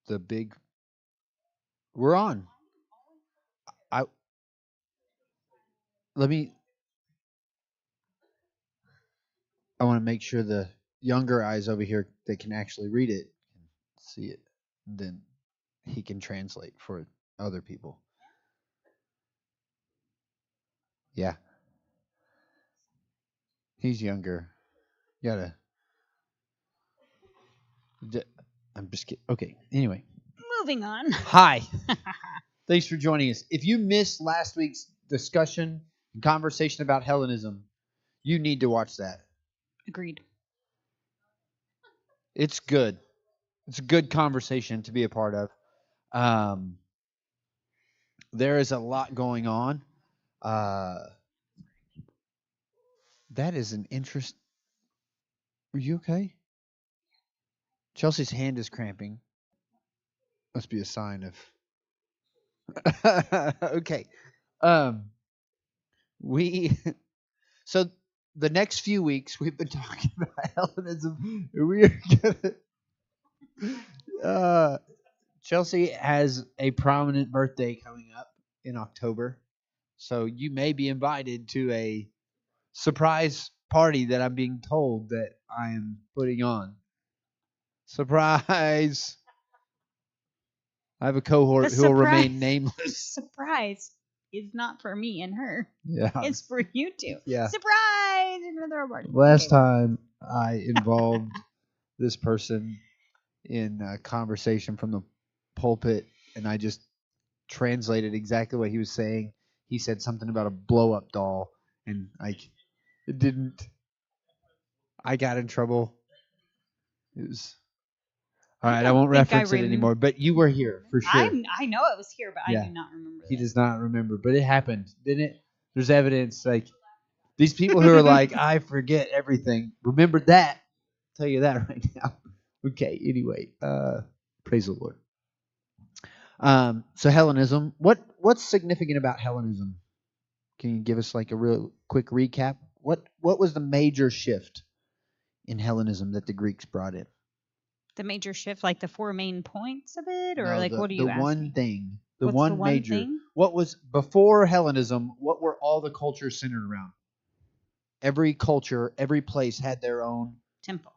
the big. We're on. I let me. I want to make sure the younger eyes over here that can actually read it can see it. Then he can translate for other people. Yeah, he's younger. You gotta. I'm just kidding. Okay. Anyway. Moving on. Hi. Thanks for joining us. If you missed last week's discussion and conversation about Hellenism, you need to watch that. Agreed. It's good. It's a good conversation to be a part of. There is a lot going on. That is an interest. Are you okay? Chelsea's hand is cramping. Must be a sign of. Okay. We so the next few weeks we've been talking about Hellenism. We're gonna. Chelsea has a prominent birthday coming up in October, so you may be invited to a surprise party that I'm being told that I am putting on. Surprise! I have a cohort who will remain nameless. Surprise is not for me and her. Yeah, it's for you two. Yeah. Surprise! Another party. Last time I involved this person in a conversation from the pulpit, and I just translated exactly what he was saying. He said something about a blow-up doll, and it didn't. I got in trouble. It was all right. I won't reference it anymore. But you were here for sure. I know it was here, but I do not remember. He does not remember, but it happened, didn't it? There's evidence. Like these people who are like, I forget everything. Remember that. I'll tell you that right now. Okay. Anyway, praise the Lord. So Hellenism. What's significant about Hellenism? Can you give us like a real quick recap? What was the major shift in Hellenism that the Greeks brought in? The major shift, like the 4 main points of it, or No, like what are you asking? The one thing. What's one the one major. Thing? What was before Hellenism? What were all the cultures centered around? Every culture, every place had their own temple.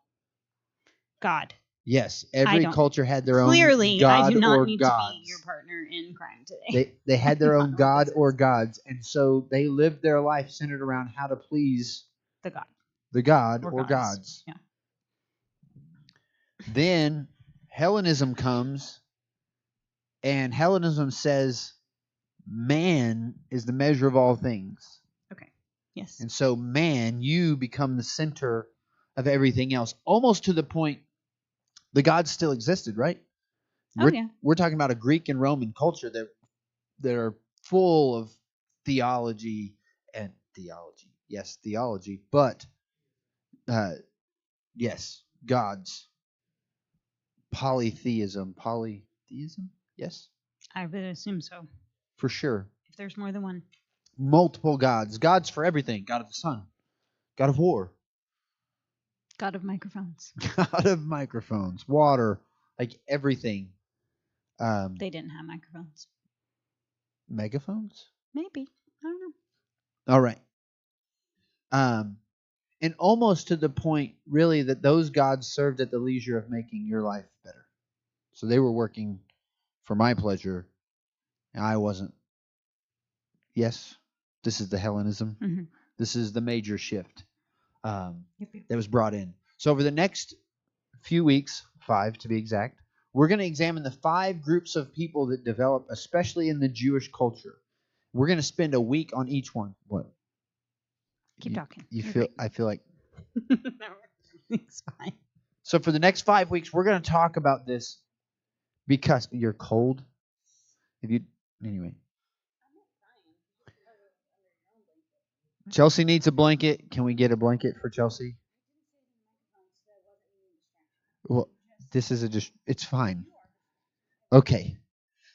God. Yes, every culture had their Clearly, own god I do not or need gods. to be your partner in crime today. They had their own god or gods, and so they lived their life centered around how to please the god or gods. Yeah. Then Hellenism comes, and Hellenism says man is the measure of all things. Okay. Yes. And so man, you become the center of everything else, almost to the point the gods still existed, right? We're talking about a Greek and Roman culture that are full of theology and theology. Yes, theology, but yes, gods. Polytheism. Yes? I would assume so. For sure. If there's more than one. Multiple gods. Gods for everything. God of the sun. God of war. God of microphones. God of microphones. Water. Like everything. They didn't have microphones. Megaphones? Maybe. I don't know. All right. And almost to the point, really, that those gods served at the leisure of making your life better. So they were working for my pleasure, and I wasn't. Yes, this is the Hellenism. Mm-hmm. This is the major shift that was brought in. So over the next few weeks, 5 to be exact, we're going to examine the 5 groups of people that develop, especially in the Jewish culture. We're going to spend a week on each one. What? Keep talking. I feel like. No, it's fine. So for the next 5 weeks, we're going to talk about this because you're cold. Anyway. Chelsea needs a blanket. Can we get a blanket for Chelsea? Well, this is it's fine. Okay.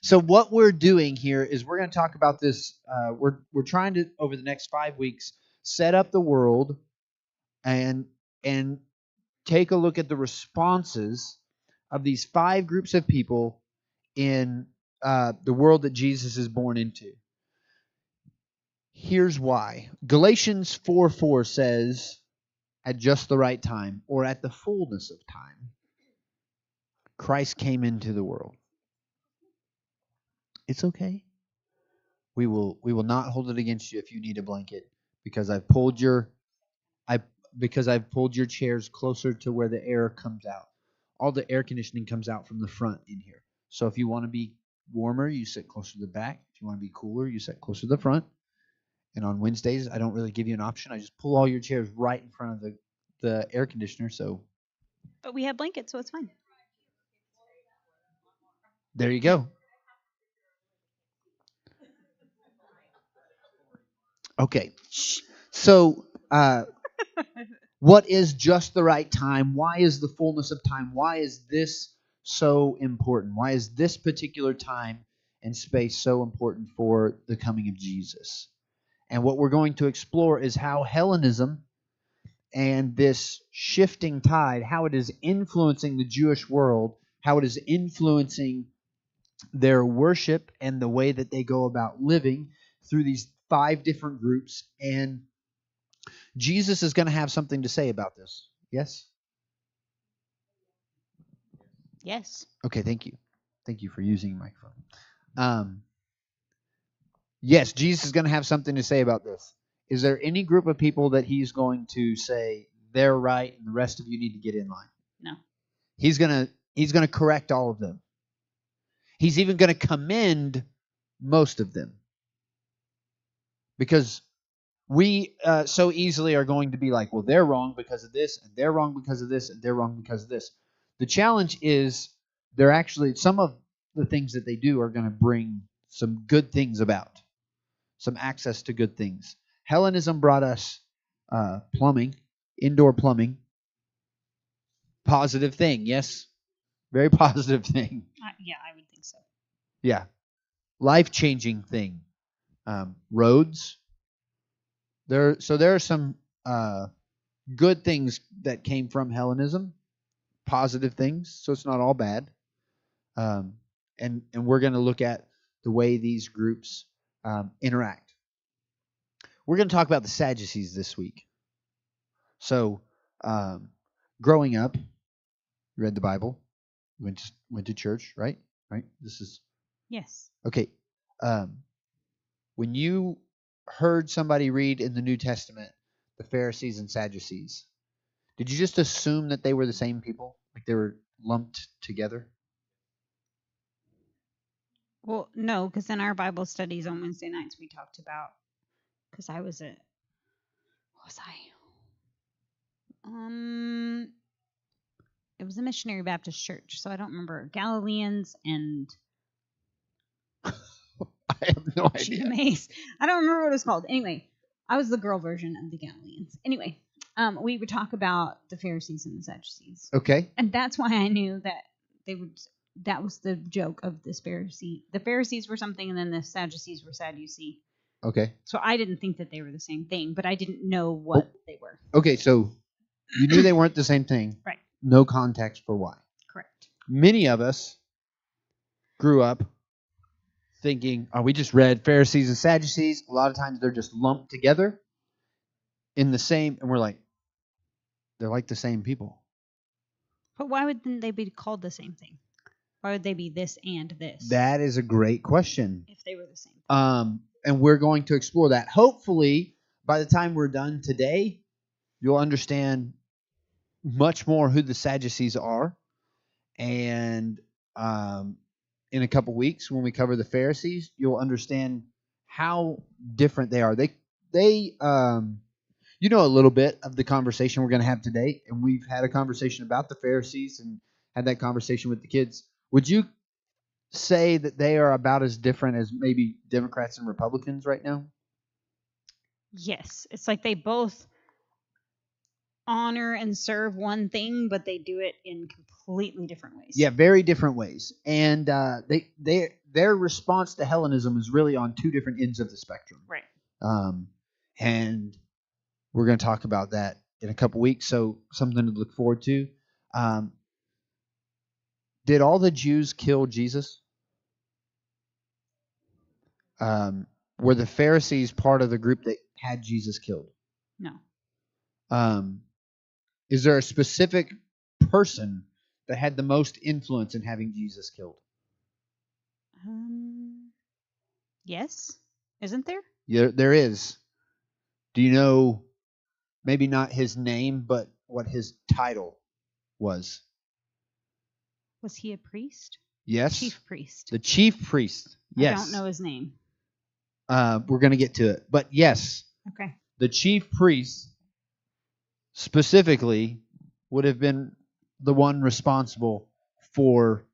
So what we're doing here is we're going to talk about this. We're trying to, over the next 5 weeks, set up the world and take a look at the responses of these 5 groups of people in the world that Jesus is born into. Here's why. Galatians 4:4 says, at just the right time, or at the fullness of time, Christ came into the world. It's okay. We will not hold it against you if you need a blanket, because I've pulled your chairs closer to where the air comes out. All the air conditioning comes out from the front in here. So if you want to be warmer, you sit closer to the back. If you want to be cooler, you sit closer to the front. And on Wednesdays, I don't really give you an option. I just pull all your chairs right in front of the air conditioner. So But we have blankets, so it's fine. there you go. Okay. So what is just the right time? Why is the fullness of time? Why is this so important? Why is this particular time and space so important for the coming of Jesus? And what we're going to explore is how Hellenism and this shifting tide, how it is influencing the Jewish world, how it is influencing their worship and the way that they go about living through these 5 different groups. And Jesus is going to have something to say about this. Yes? Yes. Okay, thank you. Thank you for using your microphone. Yes, Jesus is going to have something to say about this. Is there any group of people that he's going to say they're right and the rest of you need to get in line? No. He's going to correct all of them. He's even going to commend most of them. Because we so easily are going to be like, well, they're wrong because of this, and they're wrong because of this, and they're wrong because of this. The challenge is they're actually, some of the things that they do are going to bring some good things about, some access to good things. Hellenism brought us plumbing, indoor plumbing. Positive thing, yes? Very positive thing. Yeah, I would think so. Yeah. Life-changing thing. Roads. There are some good things that came from Hellenism, positive things, so it's not all bad. And we're going to look at the way these groups interact. We're going to talk about the Sadducees this week. So, growing up, you read the Bible, went to church, right? Right. This is Yes. okay. When you heard somebody read in the New Testament the Pharisees and Sadducees, did you just assume that they were the same people, like they were lumped together? Well, no, because in our Bible studies on Wednesday nights we talked about, because I was what was I? It was a missionary Baptist church, so I don't remember. Galileans and I have no idea. GMAs. I don't remember what it was called. Anyway, I was the girl version of the Galileans. Anyway, we would talk about the Pharisees and the Sadducees. Okay. And that's why I knew that that was the joke of this Pharisee. The Pharisees were something, and then the Sadducees were Sadducee. Okay. So I didn't think that they were the same thing, but I didn't know what they were. Okay, so you knew they weren't the same thing. Right. No context for why. Correct. Many of us grew up thinking, we just read Pharisees and Sadducees. A lot of times they're just lumped together in the same, and we're like, they're like the same people. But why wouldn't they be called the same thing? Why would they be this and this? That is a great question. If they were the same thing. And we're going to explore that. Hopefully, by the time we're done today, you'll understand much more who the Sadducees are. And in a couple weeks, when we cover the Pharisees, you'll understand how different they are. They you know a little bit of the conversation we're going to have today, and we've had a conversation about the Pharisees and had that conversation with the kids. Would you say that they are about as different as maybe Democrats and Republicans right now? Yes. It's like they both honor and serve one thing, but they do it in completely different ways. Yeah, very different ways. And their response to Hellenism is really on 2 different ends of the spectrum. Right. And we're going to talk about that in a couple weeks, so something to look forward to. Did all the Jews kill Jesus? Were the Pharisees part of the group that had Jesus killed? No. Is there a specific person that had the most influence in having Jesus killed? Yes. Isn't there? Yeah, there is. Do you know, maybe not his name, but what his title was? Was he a priest? Yes. Chief priest. The chief priest. Yes. I don't know his name. We're going to get to it. But yes. Okay. The chief priest specifically would have been the one responsible for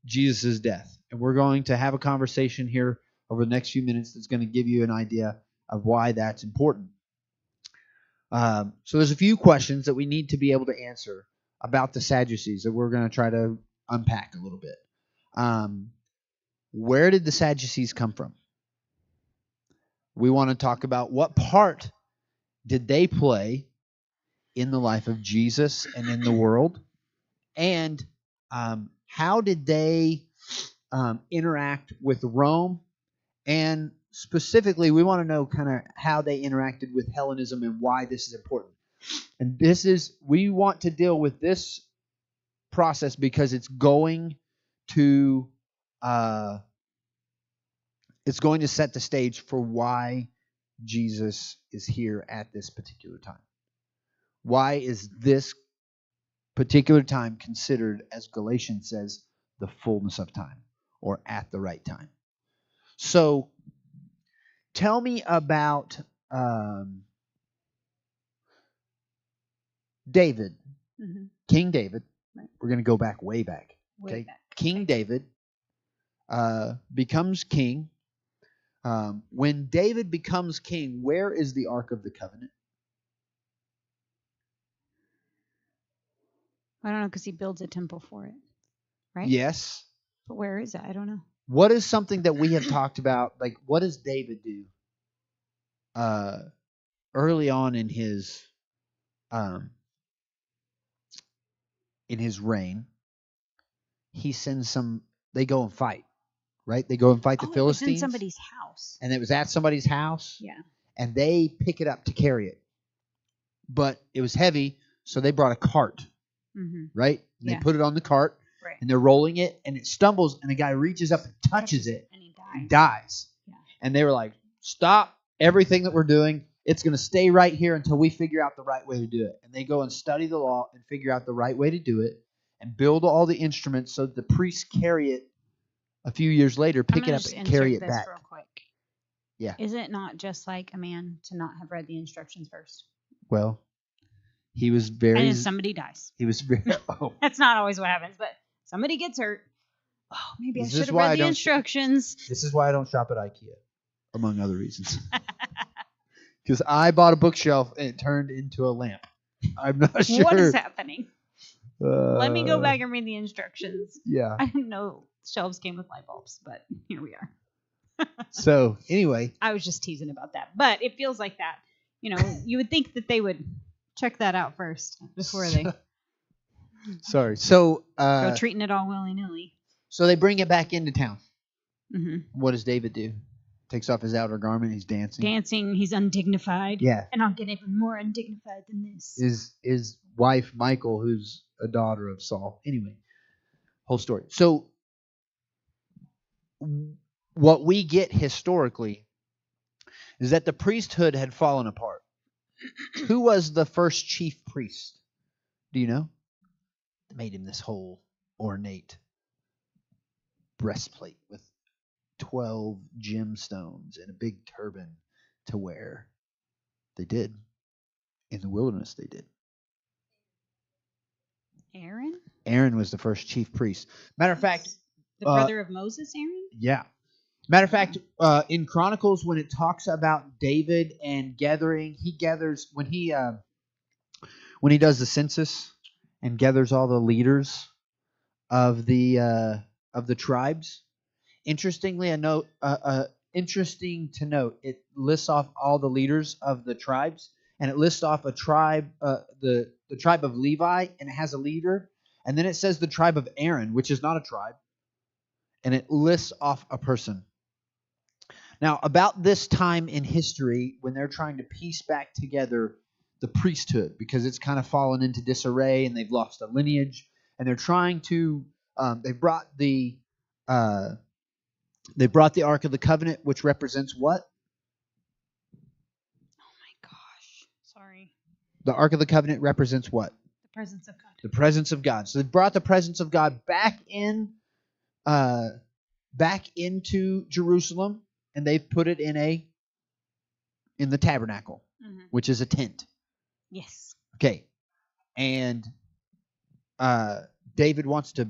Jesus' death. And we're going to have a conversation here over the next few minutes that's going to give you an idea of why that's important. So there's a few questions that we need to be able to answer about the Sadducees that we're going to try to unpack a little bit. Where did the Sadducees come from? We want to talk about what part did they play in the life of Jesus and in the world, and how did they interact with Rome, and specifically we want to know kind of how they interacted with Hellenism and why this is important. And we want to deal with this process because it's going to set the stage for why Jesus is here at this particular time. Why is this particular time considered, as Galatians says, the fullness of time, or at the right time? So tell me about David, King David. Right. We're going to go back way back. Okay, King David becomes king. When David becomes king, where is the Ark of the Covenant? I don't know, because he builds a temple for it, right? Yes. But where is it? I don't know. What is something that we have talked about? Like, what does David do early on in his reign? He sends they go and fight, right? They go and fight the Philistines. It was in somebody's house. And it was at somebody's house. Yeah. And they pick it up to carry it. But it was heavy, so they brought a cart, right? And they put it on the cart, right, and they're rolling it, and it stumbles, and the guy reaches up and touches it, and he dies. Yeah. And they were like, stop everything that we're doing. It's going to stay right here until we figure out the right way to do it. And they go and study the law and figure out the right way to do it and build all the instruments so that the priests carry it a few years later, pick it up and carry it back. Real quick. Yeah. Is it not just like a man to not have read the instructions first? Well, he was very... And somebody dies. He was very... Oh. That's not always what happens, but somebody gets hurt. Oh, maybe I should have read the instructions. This is why I don't shop at IKEA, among other reasons. Because I bought a bookshelf and it turned into a lamp. I'm not sure. What is happening? Let me go back and read the instructions. Yeah. I didn't know shelves came with light bulbs, but here we are. So, anyway. I was just teasing about that. But it feels like that. You know, you would think that they would check that out first before they... Sorry. So... go treating it all willy-nilly. So they bring it back into town. Mm-hmm. What does David do? Takes off his outer garment. He's dancing. Dancing. He's undignified. Yeah. And I'll get even more undignified than this. His wife, Michal, who's a daughter of Saul. Anyway, whole story. So what we get historically is that the priesthood had fallen apart. Who was the first chief priest? Do you know? They made him this whole ornate breastplate with 12 gemstones and a big turban to wear. They did. In the wilderness, they did. Aaron? Aaron was the first chief priest. Matter of fact... The brother of Moses, Aaron? Yeah. Matter of fact, in Chronicles, when it talks about David and gathering, he gathers, when he does the census and gathers all the leaders of the tribes, interesting to note, it lists off all the leaders of the tribes, and it lists off a tribe, the tribe of Levi, and it has a leader, and then it says the tribe of Aaron, which is not a tribe, and it lists off a person. Now, about this time in history, when they're trying to piece back together the priesthood, because it's kind of fallen into disarray and they've lost a lineage, and they're trying to they brought the Ark of the Covenant, which represents what? Oh my gosh. Sorry. The Ark of the Covenant represents what? The presence of God. The presence of God. So they brought the presence of God back into Jerusalem, and they've put it in the tabernacle, which is a tent. Yes. Okay. And David wants to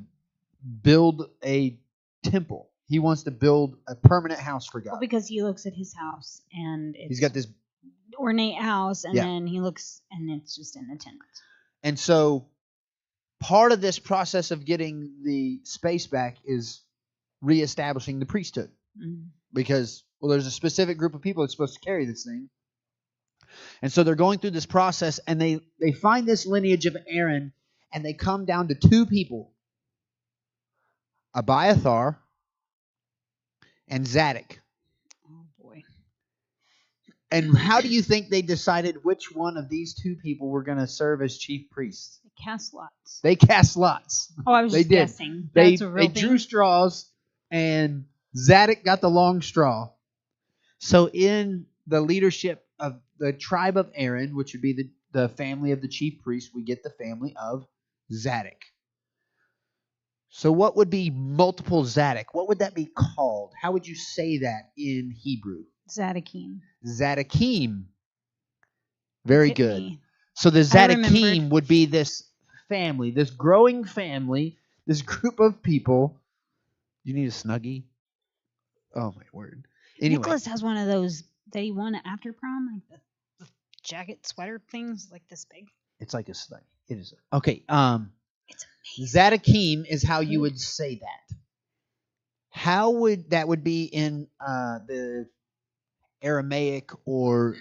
build a temple. He wants to build a permanent house for God. Well, because he looks at his house and He's got this ornate house, and Yeah. then he looks and it's just in a tent. And so part of this process of getting the space back is reestablishing the priesthood. Because, well, there's a specific group of people that's supposed to carry this thing. And so they're going through this process, and they find this lineage of Aaron, and they come down to two people, Abiathar and Zadok. Oh, boy. And how do you think they decided which one of these two people were going to serve as chief priests? They cast lots. They cast lots. Oh, I was They just did. guessing. They That's a real thing. drew straws, and Zadok got the long straw. So in the leadership of the tribe of Aaron, which would be the family of the chief priest, we get the family of Zadok. So what would be multiple Zadok? What would that be called? How would you say that in Hebrew? Zadokim. Zadokim. Very good. Me. So the I Zadokim remembered. would be this family, this growing family, this group of people. You need a Snuggie? Oh, my word. Anyway. Nicholas has one of those that he won after prom, like the jacket sweater things, like this big. It's like a Snuggie. It is. Okay. It's amazing. Zadokim is how you would say that. How would that would be in the Aramaic or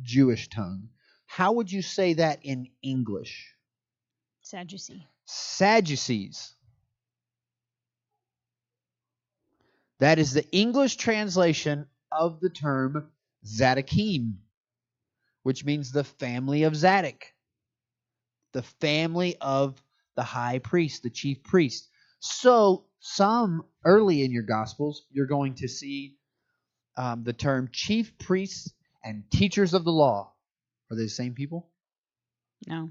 Jewish tongue? How would you say that in English? Sadducee. Sadducees. That is the English translation of the term Zadokim, which means the family of Zadok, the family of the high priest, the chief priest. So, some early in your Gospels, you're going to see the term chief priests and teachers of the law. Are they the same people? No.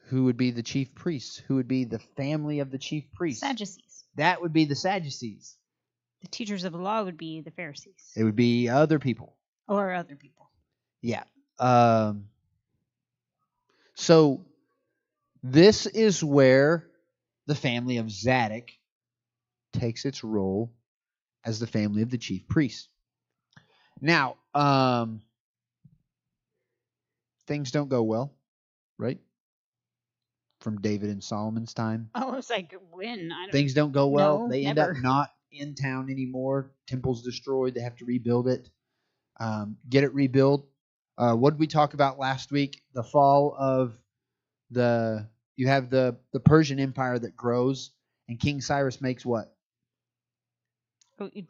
Who would be the chief priests? Who would be the family of the chief priests? Sadducees. That would be the Sadducees. The teachers of the law would be the Pharisees. It would be other people. Or other people. Yeah. So this is where the family of Zadok takes its role as the family of the chief priest. Now, things don't go well, right? From David and Solomon's time. Oh, it's like when? I don't Things don't go well. No, They end never. up not in town anymore. Temple's destroyed. They have to rebuild it. Get it rebuilt. What did we talk about last week? The fall of you have the Persian Empire that grows, and King Cyrus makes what?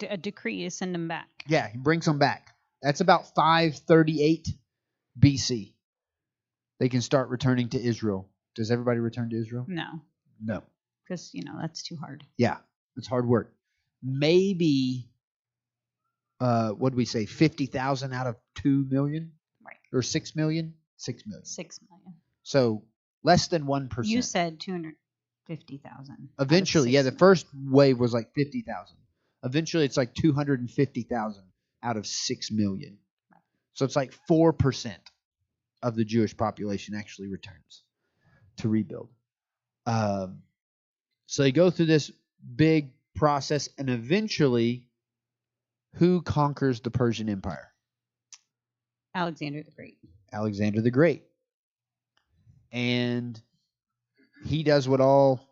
A decree to send them back. Yeah, he brings them back. That's about 538 BC. They can start returning to Israel. Does everybody return to Israel? No. No. Because, that's too hard. Yeah, it's hard work. Maybe, what did we say, 50,000 out of 2 million? Right. Or 6 million? 6 million. 6 million. So less than 1%. You said 250,000. Eventually, yeah, the first wave was like 50,000. Eventually, it's like 250,000 out of 6 million. So it's like 4% of the Jewish population actually returns to rebuild. So they go through this big process, and eventually, who conquers the Persian Empire? Alexander the Great. Alexander the Great. And he does what all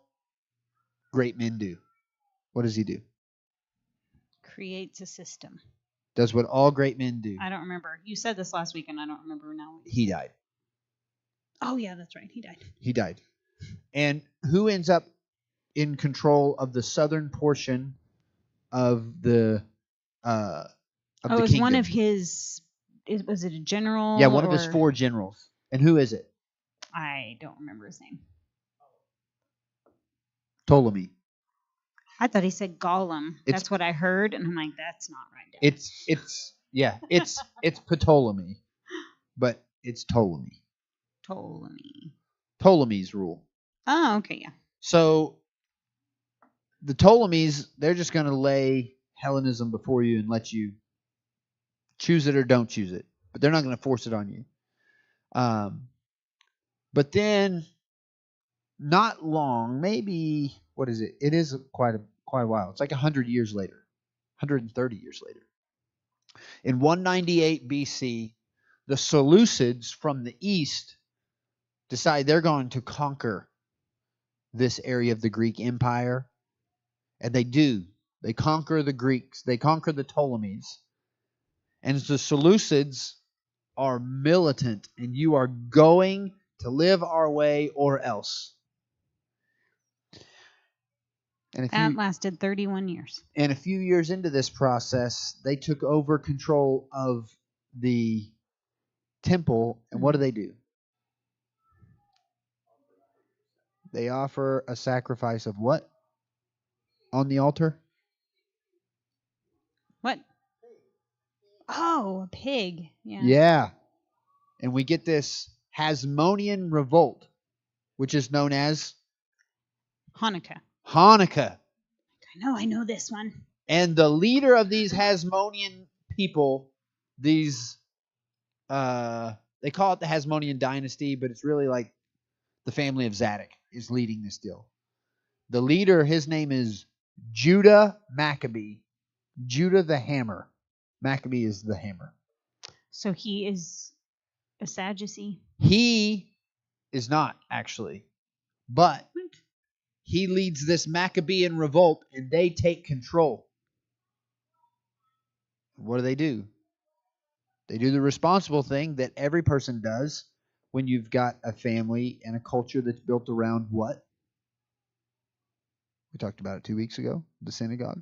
great men do. What does he do? Creates a system. Does what all great men do. I don't remember. You said this last week, and I don't remember now. He died. Oh, yeah, that's right. He died. He died. And who ends up in control of the southern portion of the of Oh, the it was kingdom. one of his. Was it a general? Yeah, one of his or- 4 generals. And who is it? I don't remember his name. Ptolemy. I thought he said Gollum. It's- That's what I heard, and I'm like, that's not right. Dad. It's Ptolemy, but it's Ptolemy. Ptolemy. Ptolemy's rule. Oh, okay, yeah. So the Ptolemies, they're just going to lay Hellenism before you and let you choose it or don't choose it, but they're not going to force it on you. But then, not long, maybe what is it? It is quite a while. It's like 100 years later, 130 years later. In 198 BC, the Seleucids from the east decide they're going to conquer this area of the Greek Empire. And they do. They conquer the Greeks. They conquer the Ptolemies. And the Seleucids are militant, and you are going to live our way or else. And That lasted 31 years. And a few years into this process, they took over control of the temple. And what do? They offer a sacrifice of what? On the altar? What? Oh, a pig. Yeah. Yeah. And we get this Hasmonean revolt, which is known as Hanukkah. Hanukkah. I know this one. And the leader of these Hasmonean people, these they call it the Hasmonean dynasty, but it's really like the family of Zadok is leading this deal. The leader, his name is Judah Maccabee. Judah the Hammer. Maccabee is the hammer. So he is a Sadducee? He is not, actually. But he leads this Maccabean revolt, and they take control. What do? They do the responsible thing that every person does when you've got a family and a culture that's built around what? We talked about it 2 weeks ago, the synagogue.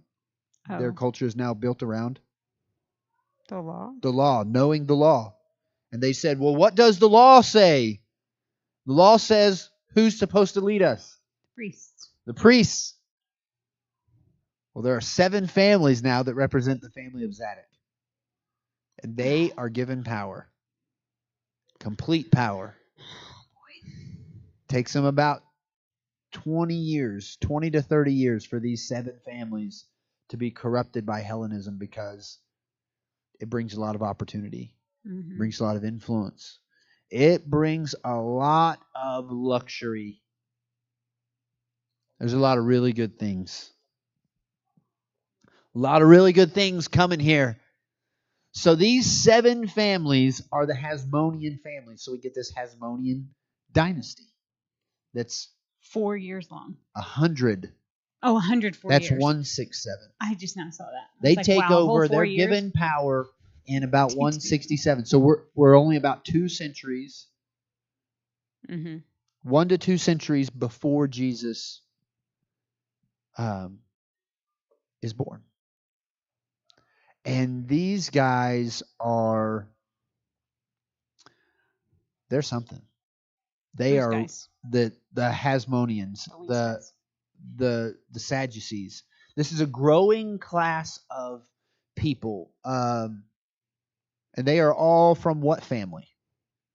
Oh. Their culture is now built around The law? the law, knowing the law. And they said, well, what does the law say? The law says who's supposed to lead us? Priests. The priests. Well, there are 7 families now that represent the family of Zadok. And they are given power. Complete power. Takes them about 20 to 30 years for these 7 families to be corrupted by Hellenism, because it brings a lot of opportunity. Mm-hmm. Brings a lot of influence. It brings a lot of luxury. There's a lot of really good things. A lot of really good things coming here. So these 7 families are the Hasmonean families. So we get this Hasmonean dynasty. That's 4 years long. 100. Oh, 104 That's years. 167. I just now saw that. They like, take wow, over. They're years? given power in about 167. So we're only about 2 centuries. Mm-hmm. 1 to 2 centuries before Jesus is born. And these guys they're something. They Those are guys. the Hasmoneans, the Sadducees. This is a growing class of people. And they are all from what family?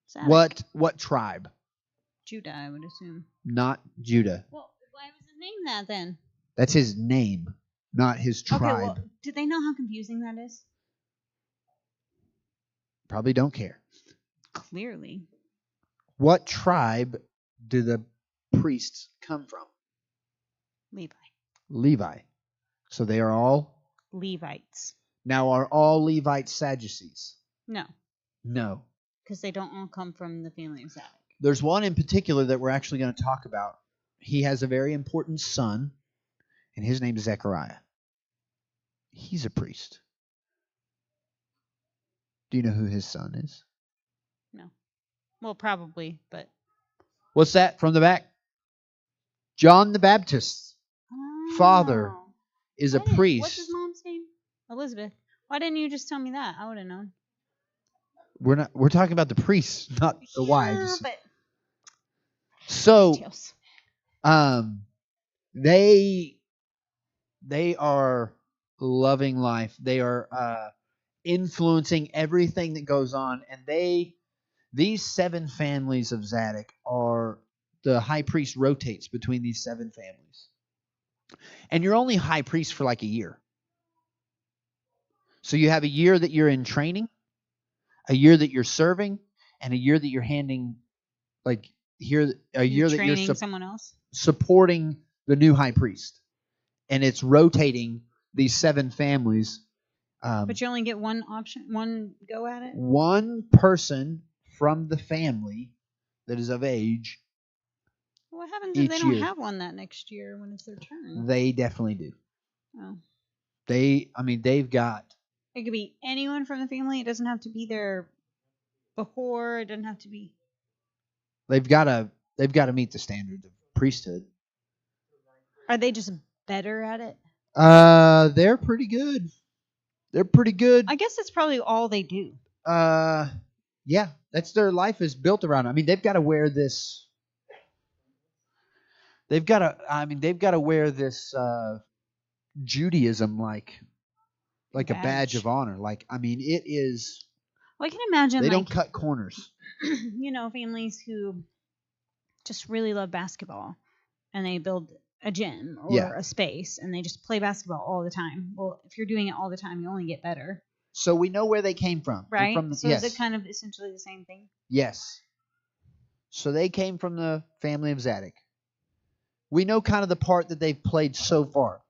Zadok. What tribe? Judah, I would assume. Not Judah. Well, why was his name that then? That's his name, not his tribe. Okay, well, do they know how confusing that is? Probably don't care. Clearly. What tribe do the priests come from? Levi. So they are all Levites. Now, are all Levites Sadducees? No. No. Because they don't all come from the family of Zadok. There's one in particular that we're actually going to talk about. He has a very important son, and his name is Zechariah. He's a priest. Do you know who his son is? No. Well, probably, but... What's that from the back? John the Baptist's father is a priest. What's his mom's Elizabeth. Why didn't you just tell me that? I would have known. We're talking about the priests, not the wives. But So, details. they are loving life. They are influencing everything that goes on, and these 7 families of Zadok are, the high priest rotates between these 7 families. And you're only high priest for like a year. So you have a year that you're in training, a year that you're serving, and a year that you're handing, like here, a year that you're training someone else, supporting the new high priest. And it's rotating these 7 families. But you only get one option, one go at it? One person from the family that is of age. What happens if they don't have one that next year when it's their turn? They definitely do. Oh. They've got... It could be anyone from the family. It doesn't have to be there before. It doesn't have to be... They've got to meet the standards of priesthood. Are they just better at it? They're pretty good. They're pretty good. I guess that's probably all they do. Yeah, that's their life is built around. I mean, they've got to wear this. They've got to wear this Judaism like a badge of honor. Like, I mean, it is. Well, I can imagine they don't cut corners. Families who just really love basketball, and they build a gym or a space, and they just play basketball all the time. Well, if you're doing it all the time, you only get better. So we know where they came from. Right? Yes. Is it kind of essentially the same thing? Yes. So they came from the family of Zadok. We know kind of the part that they've played so far.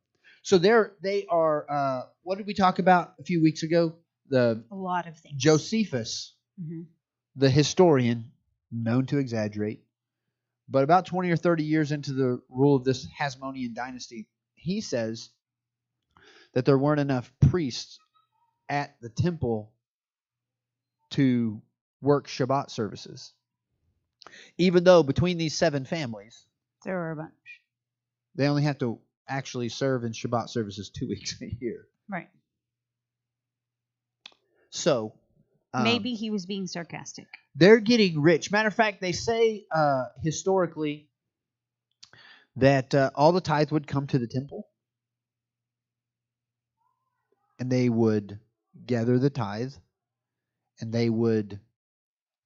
So they are, what did we talk about a few weeks ago? A lot of things. Josephus, the historian, known to exaggerate, but about 20 or 30 years into the rule of this Hasmonean dynasty, he says that there weren't enough priests at the temple to work Shabbat services. Even though between these 7 families, there were a bunch. They only have to actually serve in Shabbat services 2 weeks a year. Right. So maybe he was being sarcastic. They're getting rich. Matter of fact, they say historically that all the tithe would come to the temple, and they would gather the tithe, and they would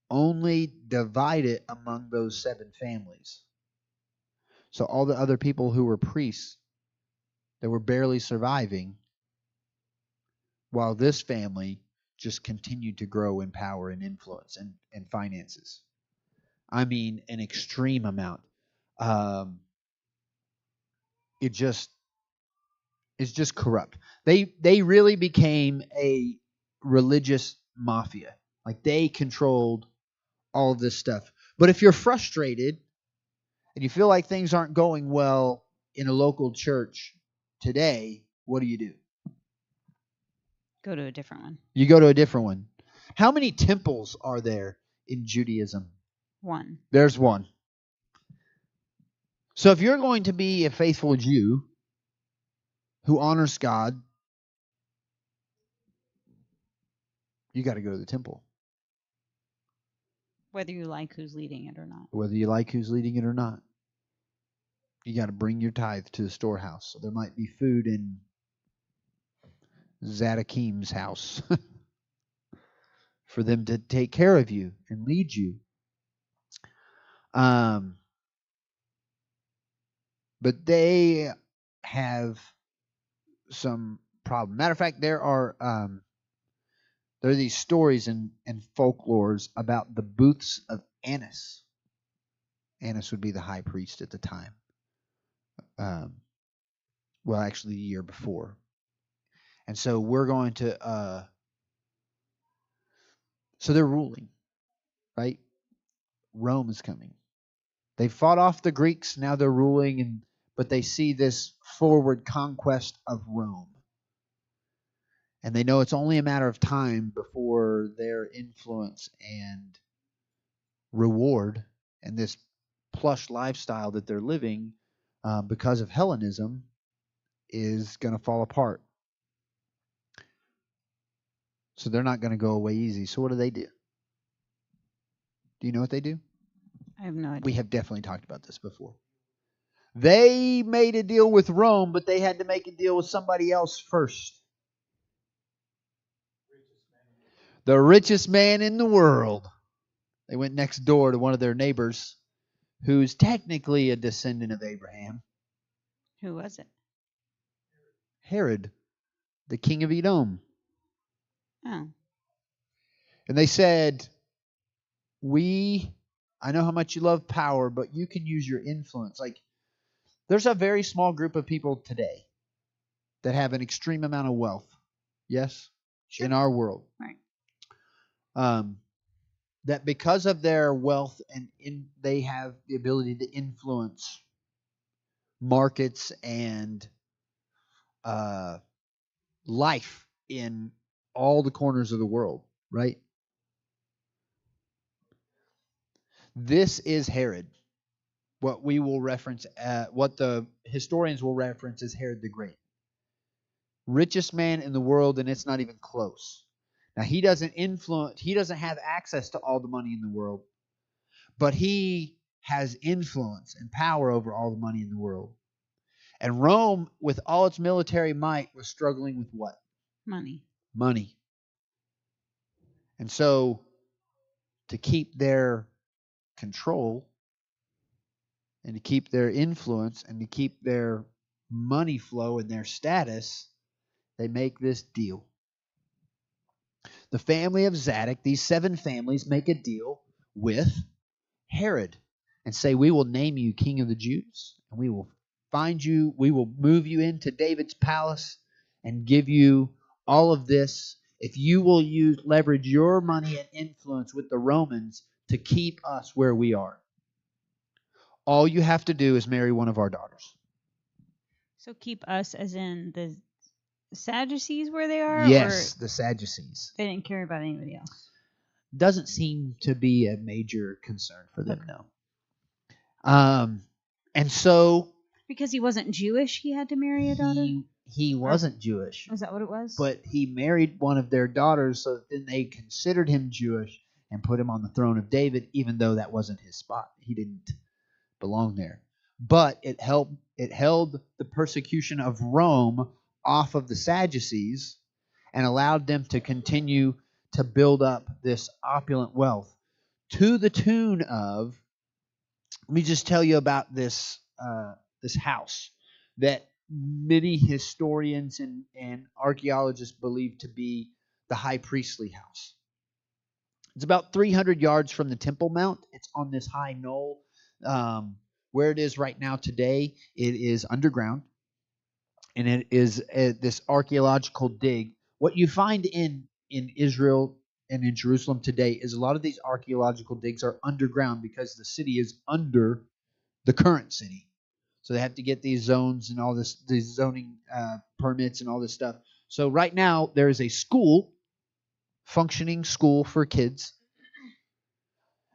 only divide it among those 7 families. So all the other people who were priests that were barely surviving, while this family just continued to grow in power and influence and finances. I mean, an extreme amount. It's just corrupt. They really became a religious mafia. Like, they controlled all of this stuff. But if you're frustrated and you feel like things aren't going well in a local church today, what do? Go to a different one. You go to a different one. How many temples are there in Judaism? 1. There's 1. So if you're going to be a faithful Jew who honors God, you got to go to the temple. Whether you like who's leading it or not. Whether you like who's leading it or not. You got to bring your tithe to the storehouse. So there might be food in Zadokim's house for them to take care of you and lead you. But they have some problem. Matter of fact, there are these stories and folklores about the booths of Annas. Annas would be the high priest at the time. Well, actually, the year before. And so we're going to. So they're ruling, right? Rome is coming. They fought off the Greeks. Now they're ruling, but they see this forward conquest of Rome. And they know it's only a matter of time before their influence and reward and this plush lifestyle that they're living because of Hellenism is going to fall apart. So they're not going to go away easy. So what do? Do you know what they do? I have no idea. We have definitely talked about this before. They made a deal with Rome, but they had to make a deal with somebody else first. The richest man in the world. They went next door to one of their neighbors, who's technically a descendant of Abraham. Who was it? Herod, the king of Edom. Oh. And they said, I know how much you love power, but you can use your influence. Like, there's a very small group of people today that have an extreme amount of wealth. Yes? Sure. In our world. Right. That because of their wealth they have the ability to influence markets and life in all the corners of the world, right? This is Herod. What we will reference, what the historians will reference as Herod the Great. Richest man in the world, and it's not even close. Now, he doesn't have access to all the money in the world, but he has influence and power over all the money in the world. And Rome, with all its military might, was struggling with what? Money. And so, to keep their control and to keep their influence and to keep their money flow and their status, they make this deal. The family of Zadok, these 7 families, make a deal with Herod and say, we will name you king of the Jews, and we will move you into David's palace and give you all of this if you will leverage your money and influence with the Romans to keep us where we are. All you have to do is marry one of our daughters. So keep us as in the Sadducees where they are? Yes, the Sadducees. They didn't care about anybody else. Doesn't seem to be a major concern for them, no. And so... Because he wasn't Jewish, he had to marry a daughter? He wasn't Jewish. Is that what it was? But he married one of their daughters, so then they considered him Jewish and put him on the throne of David, even though that wasn't his spot. He didn't belong there. But it held the persecution of Rome off of the Sadducees and allowed them to continue to build up this opulent wealth to the tune of, let me just tell you about this house that many historians and archaeologists believe to be the high priestly house. It's about 300 yards from the Temple Mount. It's on this high knoll. Where it is right now today, it is underground, and it is this archaeological dig. What you find in Israel and in Jerusalem today is a lot of these archaeological digs are underground because the city is under the current city. So they have to get these zones and all these zoning permits and all this stuff. So right now there is a functioning school for kids,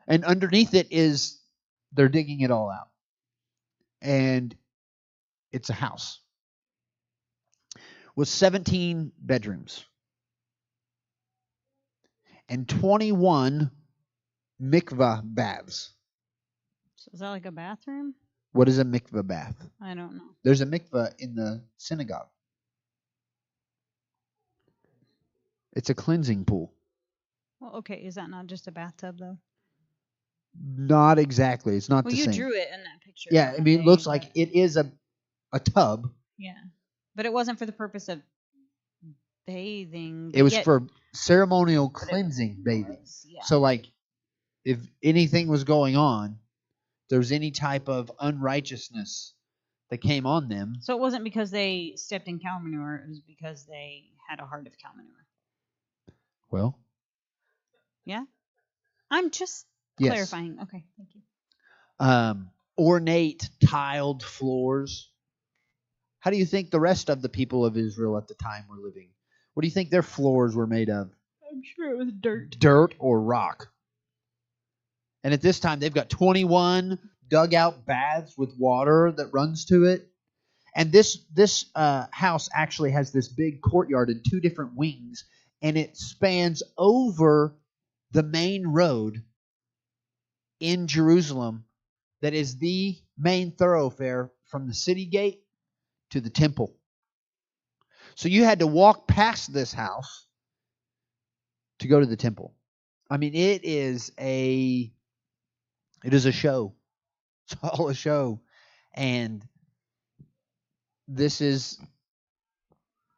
and underneath it they're digging it all out. And it's a house with 17 bedrooms and 21 mikvah baths. So is that like a bathroom? What is a mikvah bath? I don't know. There's a mikvah in the synagogue. It's a cleansing pool. Well, okay. Is that not just a bathtub, though? Not exactly. It's not the same. Well, you drew it in that picture. Yeah, I mean, it looks like it is a tub. Yeah, but it wasn't for the purpose of bathing. It was for ceremonial cleansing bathing. Yeah. So, like, if anything was going on, there was any type of unrighteousness that came on them. So it wasn't because they stepped in cow manure. It was because they had a heart of cow manure. Well. Yeah? I'm just clarifying. Okay, thank you. Ornate tiled floors. How do you think the rest of the people of Israel at the time were living? What do you think their floors were made of? I'm sure it was dirt. Dirt or rock. And at this time, they've got 21 dugout baths with water that runs to it. And this house actually has this big courtyard and 2 different wings. and it spans over the main road in Jerusalem that is the main thoroughfare from the city gate to the temple. So you had to walk past this house to go to the temple. I mean, it is a show. It's all a show. And this is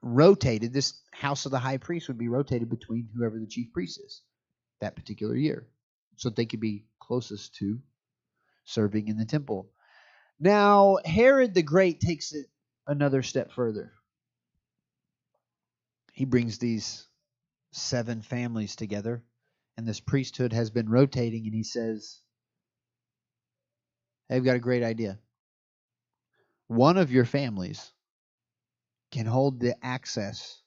rotated. This house of the high priest would be rotated between whoever the chief priest is that particular year, so that they could be closest to serving in the temple. Now, Herod the Great takes it another step further. He brings these 7 families together, and this priesthood has been rotating, and he says, hey, I've got a great idea. One of your families can hold the access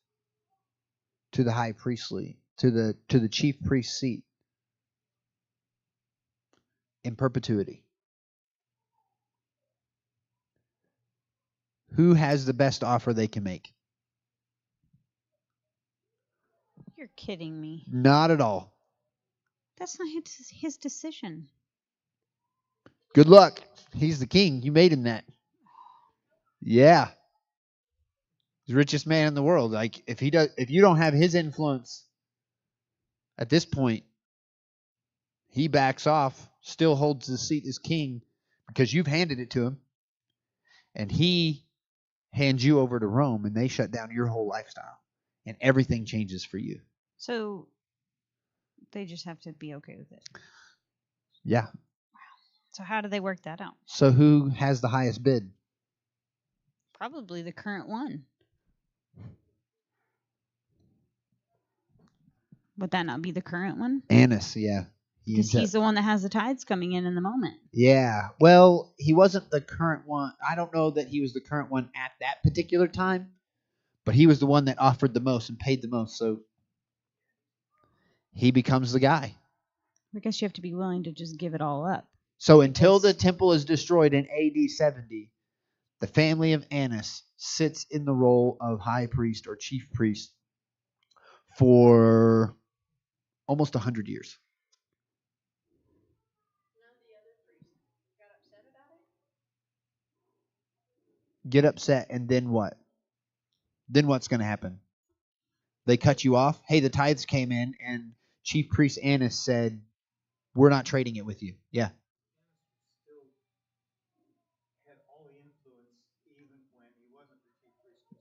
to the high priestly, to the chief priest seat in perpetuity. Who has the best offer they can make? You're kidding me. Not at all. That's not his decision. Good luck. He's the king. You made him that. Yeah. He's the richest man in the world. Like if you don't have his influence at this point, he backs off, still holds the seat as king because you've handed it to him. And he hands you over to Rome, and they shut down your whole lifestyle. And everything changes for you. So they just have to be okay with it. Yeah. Wow. So how do they work that out? So who has the highest bid? Probably the current one. Would that not be the current one? Annas, yeah. Because he's the one that has the tithes coming in the moment. Yeah. Well, he wasn't the current one. I don't know that he was the current one at that particular time, but he was the one that offered the most and paid the most. So he becomes the guy. I guess you have to be willing to just give it all up. So until the temple is destroyed in AD 70, the family of Annas sits in the role of high priest or chief priest for almost 100 years. Get upset, and then what? Then what's going to happen? They cut you off. Hey, the tithes came in, and Chief Priest Annas said, we're not trading it with you. Yeah.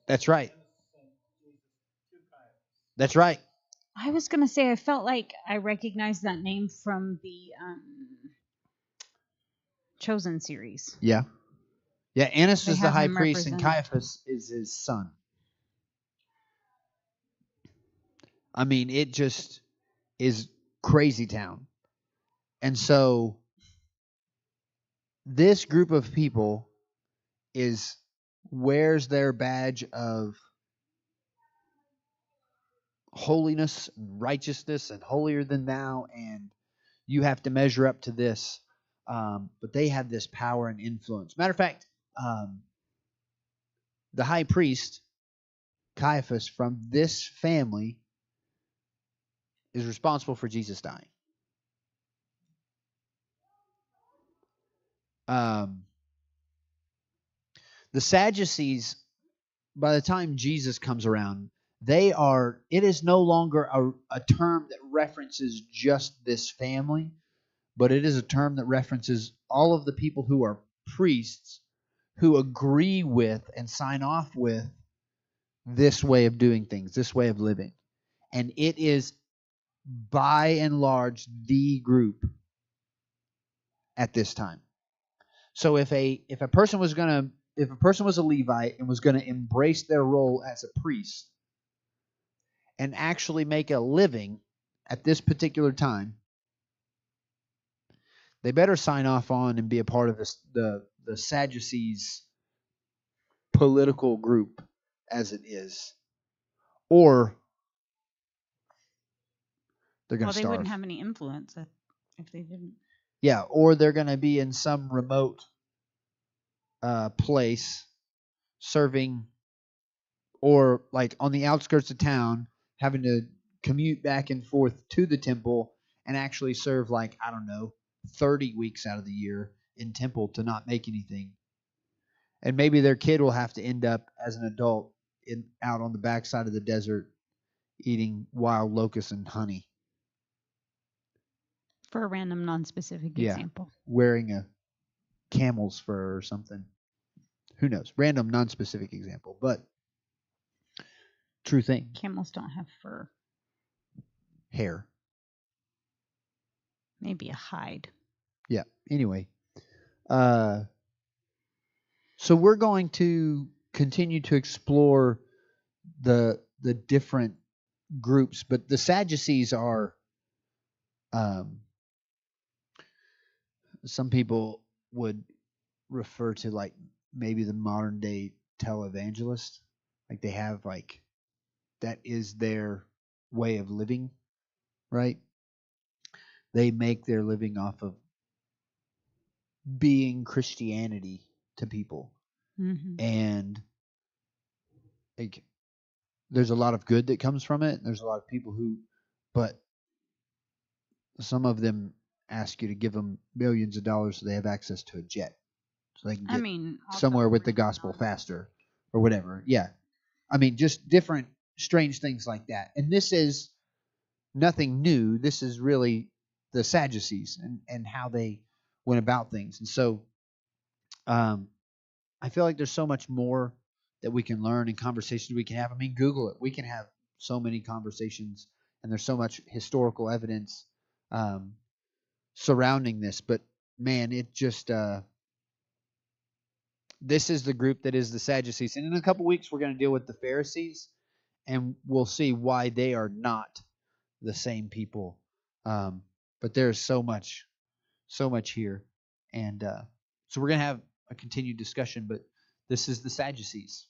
That's right. That's right. I was going to say, I felt like I recognized that name from the Chosen series. Yeah. Yeah, Annas is the high priest, and Caiaphas is his son. I mean, it just is crazy town. And so this group of people wears their badge of holiness and righteousness and holier than thou, and you have to measure up to this. But they have this power and influence. Matter of fact, the high priest, Caiaphas, from this family is responsible for Jesus dying. The Sadducees, by the time Jesus comes around, it is no longer a term that references just this family, but it is a term that references all of the people who are priests who agree with and sign off with this way of doing things, this way of living. And it is by and large the group at this time. So if a person was a Levite and was going to embrace their role as a priest and actually make a living at this particular time, they better sign off on and be a part of the Sadducees political group as it is, or they're going to starve. Well, they wouldn't have any influence if they didn't. Yeah, or they're going to be in some remote place serving, or like on the outskirts of town, having to commute back and forth to the temple and actually serve 30 weeks out of the year in temple to not make anything. And maybe their kid will have to end up as an adult out on the backside of the desert eating wild locusts and honey. For a random, non-specific example. Wearing a camel's fur or something. Who knows? Random, non-specific example, but true thing. Camels don't have fur. Hair. Maybe a hide. Yeah. Anyway. So we're going to continue to explore the different groups, but the Sadducees are some people would refer to maybe the modern day televangelist. They have that is their way of living, right? They make their living off of being Christianity to people. Mm-hmm. And there's a lot of good that comes from it. There's a lot of people but some of them ask you to give them millions of dollars so they have access to a jet, so they can get somewhere with the gospel faster or whatever. Yeah. Just different strange things like that. And this is nothing new. This is really the Sadducees and how they went about things. And so I feel like there's so much more that we can learn and conversations we can have. Google it. We can have so many conversations, and there's so much historical evidence surrounding this. But man, it just this is the group that is the Sadducees. And in a couple weeks, we're going to deal with the Pharisees, and we'll see why they are not the same people. But there's so much here. And so we're going to have a continued discussion, but this is the Sadducees.